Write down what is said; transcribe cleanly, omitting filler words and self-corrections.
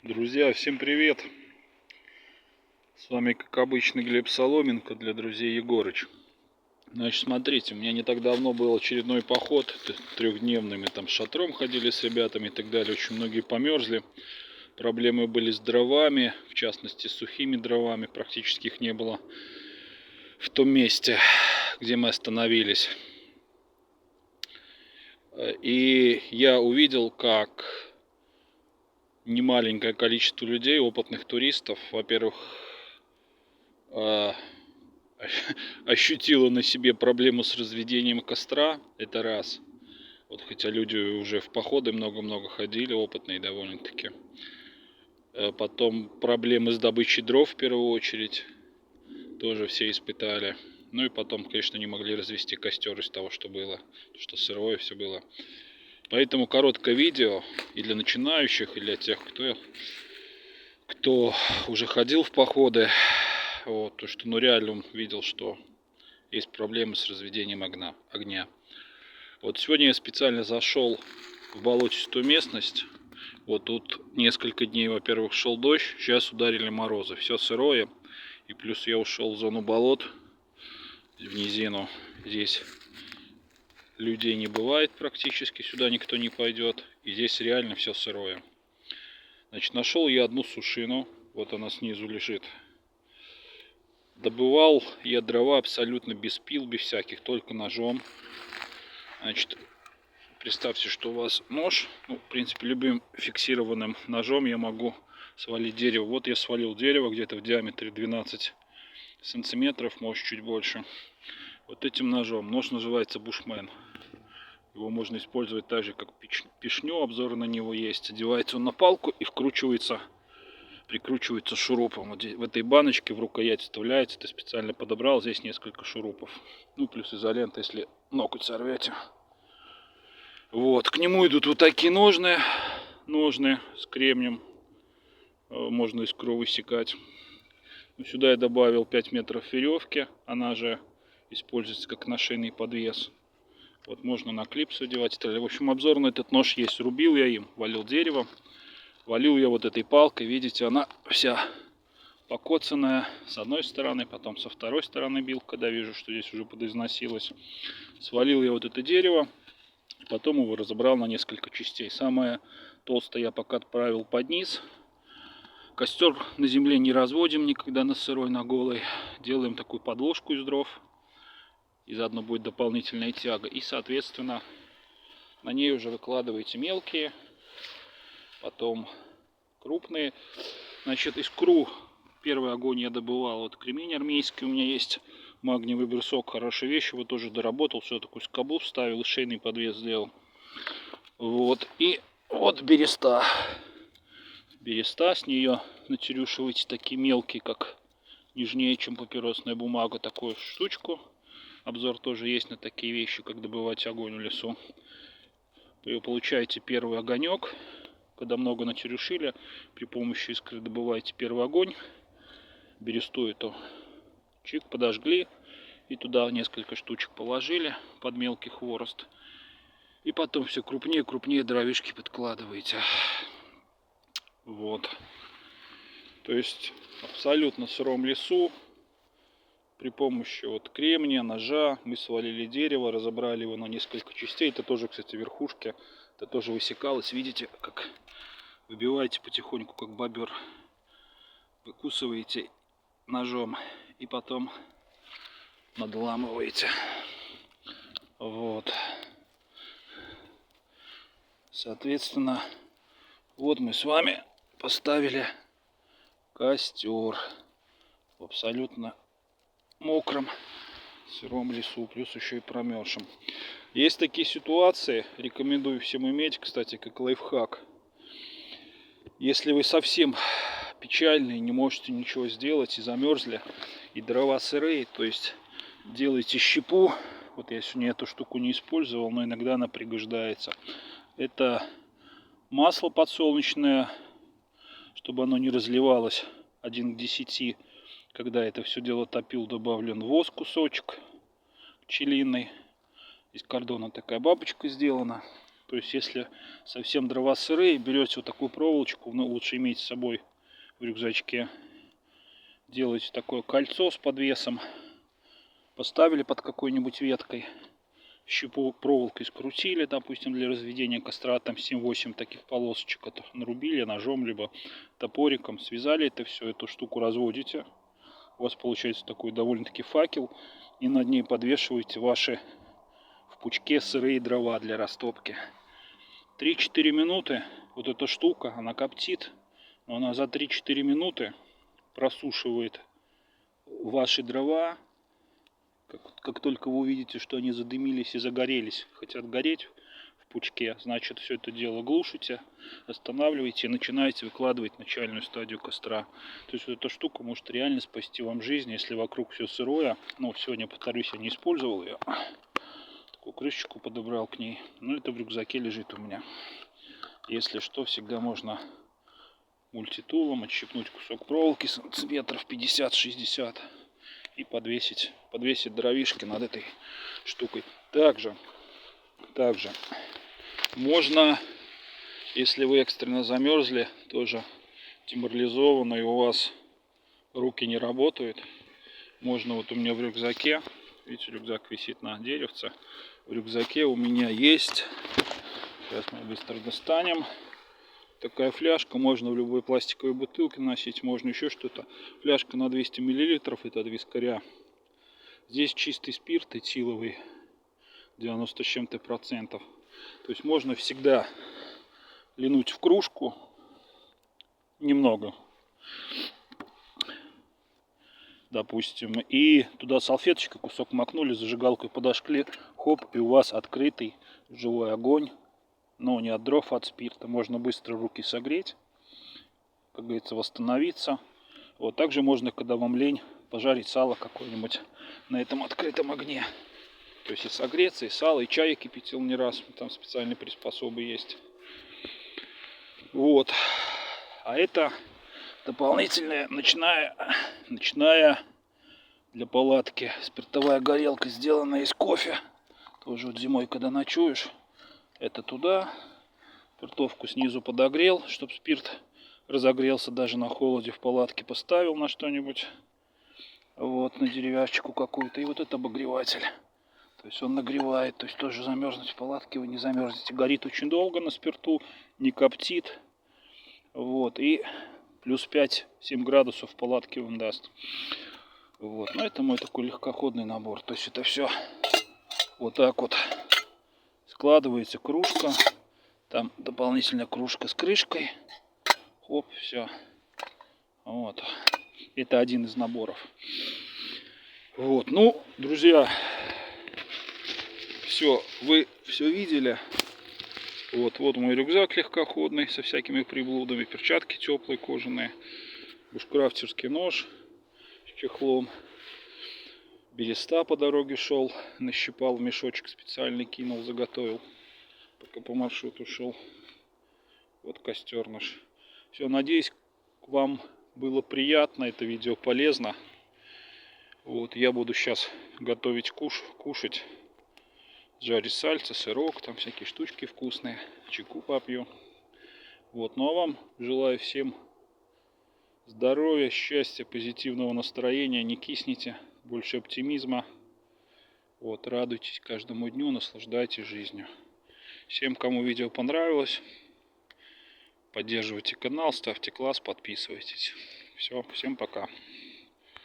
Друзья, всем привет! С вами, как обычно, Глеб Соломенко, для друзей Егорыч. Значит, смотрите, у меня не так давно был очередной поход трехдневный. Мы там с шатром ходили с ребятами и так далее. Очень многие померзли. Проблемы были с дровами, в частности, с сухими дровами. Практически их не было в том месте, где мы остановились. И я увидел, как немаленькое количество людей, опытных туристов, во-первых, ощутила на себе проблему с разведением костра, это раз. Вот, хотя люди уже в походы много-много ходили, опытные довольно-таки. Потом проблемы с добычей дров в первую очередь, тоже все испытали. Ну и потом, конечно, не могли развести костер из того, что было, что сырое все было. Поэтому короткое видео и для начинающих, и для тех, кто уже ходил в походы. Вот, то, что реально видел, что есть проблемы с разведением огня. Вот сегодня я специально зашел в болотистую местность. Вот тут несколько дней, во-первых, шел дождь, сейчас ударили морозы. Все сырое. И плюс я ушел в зону болот, в низину. Здесь людей не бывает практически, сюда никто не пойдет. И здесь реально все сырое. Значит, нашел я одну сушину. Вот она снизу лежит. Добывал я дрова абсолютно без пил, без всяких, только ножом. Значит, представьте, что у вас нож. Ну, в принципе, любым фиксированным ножом я могу свалить дерево. Вот я свалил дерево где-то в диаметре 12 сантиметров, может чуть больше. Вот этим ножом. Нож называется Бушмен. Его можно использовать так же, как пишню. Обзоры на него есть. Одевается он на палку и прикручивается шурупом. Вот в этой баночке в рукоять вставляется. Ты специально подобрал. Здесь несколько шурупов. Ну, плюс изолента, если ноготь сорвете. Вот, к нему идут вот такие ножны с кремнем. Можно искру высекать. Сюда я добавил 5 метров веревки. Она же используется как нашейный подвес. Вот можно на клипсу одевать. В общем, обзор на этот нож есть. Рубил я им, валил дерево. Валил я вот этой палкой. Видите, она вся покоцанная с одной стороны, потом со второй стороны бил, когда вижу, что здесь уже подизносилось. Свалил я вот это дерево. Потом его разобрал на несколько частей. Самое толстое я пока отправил под низ. Костер на земле не разводим никогда на сырой, на голой. Делаем такую подложку из дров. И заодно будет дополнительная тяга. И, соответственно, на ней уже выкладываете мелкие, потом крупные. Значит, искру первый огонь я добывал. Вот кремень армейский у меня есть. Магниевый брусок, хорошая вещь. Его тоже доработал. Все, такую скобу вставил и шейный подвес сделал. Вот. И вот береста. Береста, с нее натюрюшиваете такие мелкие, как нежнее, чем папиросная бумага, такую штучку. Обзор тоже есть на такие вещи, как добывать огонь в лесу. Вы получаете первый огонек. Когда много натюрюшили, при помощи искры добываете первый огонь. Бересту эту чик подожгли. И туда несколько штучек положили под мелкий хворост. И потом все крупнее и крупнее дровишки подкладываете. Вот. То есть абсолютно в сыром лесу при помощи вот кремния, ножа мы свалили дерево, разобрали его на несколько частей. Это тоже, кстати, верхушки. Это тоже высекалось. Видите, как выбиваете потихоньку, как бобер. Выкусываете ножом и потом надламываете. Вот. Соответственно, вот мы с вами поставили костер в абсолютно мокром сыром лесу, плюс еще и промерзшем. Есть такие ситуации, рекомендую всем иметь, кстати, как лайфхак. Если вы совсем печальные, не можете ничего сделать и замерзли, и дрова сырые, то есть делайте щепу. Вот я сегодня эту штуку не использовал, но иногда она пригождается. Это масло подсолнечное, чтобы оно не разливалось, 1 к 10. Когда это все дело топил, добавлен воск, кусочек пчелиный. Из кордона такая бабочка сделана. То есть, если совсем дрова сырые, берете вот такую проволочку, но лучше иметь с собой в рюкзачке. Делаете такое кольцо с подвесом, поставили под какой-нибудь веткой, щепу проволокой скрутили, допустим, для разведения костра, там 7-8 таких полосочек, это нарубили ножом, либо топориком, связали это все, эту штуку разводите. У вас получается такой довольно-таки факел, и над ней подвешиваете ваши в пучке сырые дрова для растопки. 3-4 минуты вот эта штука, она коптит, но она за 3-4 минуты просушивает ваши дрова. Как только вы увидите, что они задымились и загорелись, хотят гореть в пучке, значит, все это дело глушите, останавливаете и начинаете выкладывать начальную стадию костра. То есть вот эта штука может реально спасти вам жизнь, если вокруг все сырое. Ну, сегодня, повторюсь, я не использовал ее. Такую крышечку подобрал к ней. Но это в рюкзаке лежит у меня. Если что, всегда можно мультитулом отщипнуть кусок проволоки сантиметров 50-60 и подвесить дровишки над этой штукой. Также можно, если вы экстренно замерзли, тоже деморализованно и у вас руки не работают, можно вот у меня в рюкзаке, видите, рюкзак висит на деревце, в рюкзаке у меня есть, сейчас мы быстро достанем, такая фляжка, можно в любой пластиковой бутылке носить, можно еще что-то. Фляжка на 200 мл, это от вискаря. Здесь чистый спирт этиловый, 90 с чем-то процентов. То есть можно всегда линуть в кружку немного, допустим, и туда салфеточкой кусок макнули, зажигалкой подожгли, хоп, и у вас открытый живой огонь. Но не от дров, а от спирта. Можно быстро руки согреть, как говорится, восстановиться. Вот также можно, когда вам лень, пожарить сало какое-нибудь на этом открытом огне. То есть и согреться, и сало, и чай я кипятил не раз. Там специальные приспособы есть. Вот. А это дополнительная ночная для палатки спиртовая горелка, сделанная из кофе. Тоже вот зимой, когда ночуешь, это туда. Спиртовку снизу подогрел, чтобы спирт разогрелся даже на холоде, в палатке поставил на что-нибудь. Вот, на деревяшечку какую-то. И вот это обогреватель. То есть он нагревает, то есть тоже замерзнуть в палатке вы не замерзнете. Горит очень долго на спирту, не коптит. Вот, и плюс 5-7 градусов в палатке он даст. Вот, но это мой такой легкоходный набор. То есть это все вот так вот складывается кружка. Там дополнительная кружка с крышкой. Хоп, все. Вот. Это один из наборов. Вот, ну, друзья, все, вы все видели. Вот мой рюкзак легкоходный со всякими приблудами, перчатки теплые кожаные, бушкрафтерский нож с чехлом. Береста по дороге шел, нащипал в мешочек специальный, кинул, заготовил, пока по маршруту шел. Вот костер наш. Все, надеюсь, вам было приятно, это видео полезно. Вот, я буду сейчас готовить кушать. Жарить сальце, сырок, там всякие штучки вкусные. Чайку попью. Вот, ну а вам желаю всем здоровья, счастья, позитивного настроения. Не кисните, больше оптимизма. Вот, радуйтесь каждому дню, наслаждайтесь жизнью. Всем, кому видео понравилось, поддерживайте канал, ставьте класс, подписывайтесь. Все, всем пока.